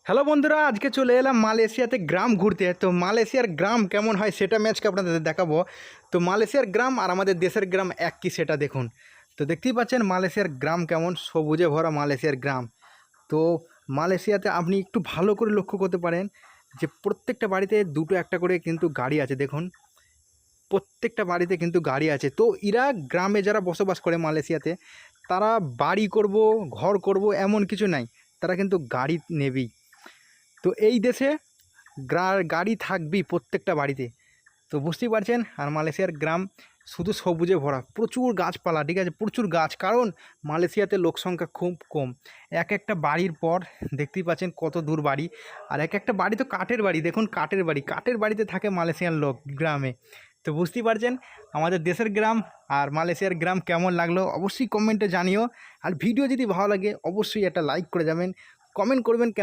Hello বন্ধুরা, আজকে চলে এলাম মালয়েশিয়াতে গ্রাম ঘুরতে। তো মালয়েশিয়ার গ্রাম কেমন হয় সেটা ম্যাচকে আপনাদের দেখাবো। তো মালয়েশিয়ার গ্রাম আর আমাদের দেশের গ্রাম এক কি সেটা দেখুন। তো দেখতেই পাচ্ছেন মালয়েশিয়ার গ্রাম কেমন, সবুজে ভরা মালয়েশিয়ার গ্রাম। তো মালয়েশিয়াতে আপনি একটু ভালো করে লক্ষ্য করতে পারেন যে প্রত্যেকটা বাড়িতে দুটো একটা করে কিন্তু গাড়ি আছে। দেখুন, প্রত্যেকটা বাড়িতে কিন্তু গাড়ি আছে। তো এরা গ্রামে যারা বসবাস করে মালয়েশিয়াতে, তারা বাড়ি করব, ঘর করব এমন কিছু নাই, তারা কিন্তু গাড়ি নেবেই। তো এই দেশে গাড়ি থাকবেই প্রত্যেকটা বাড়িতে। তো বুঝতেই পারছেন, আর মালয়েশিয়ার গ্রাম শুধু সবুজে ভরা, প্রচুর গাছপালা, ঠিক আছে, প্রচুর গাছ। কারণ মালয়েশিয়াতে লোক সংখ্যা খুব কম। এক একটা বাড়ির পর দেখতেই পাচ্ছেন কত দূর বাড়ি, আর এক একটা বাড়ি তো কাঠের বাড়ি। দেখুন, কাঠের বাড়ি, কাঠের বাড়িতে থাকে মালয়েশিয়ান লোক গ্রামে। তো বুঝতেই পারছেন আমাদের দেশের গ্রাম আর মালয়েশিয়ার গ্রাম কেমন লাগলো অবশ্যই কমেন্টে জানিও। আর ভিডিও যদি ভালো লাগে অবশ্যই একটা লাইক করে যাবেন, কমেন্ট করবেন কেমন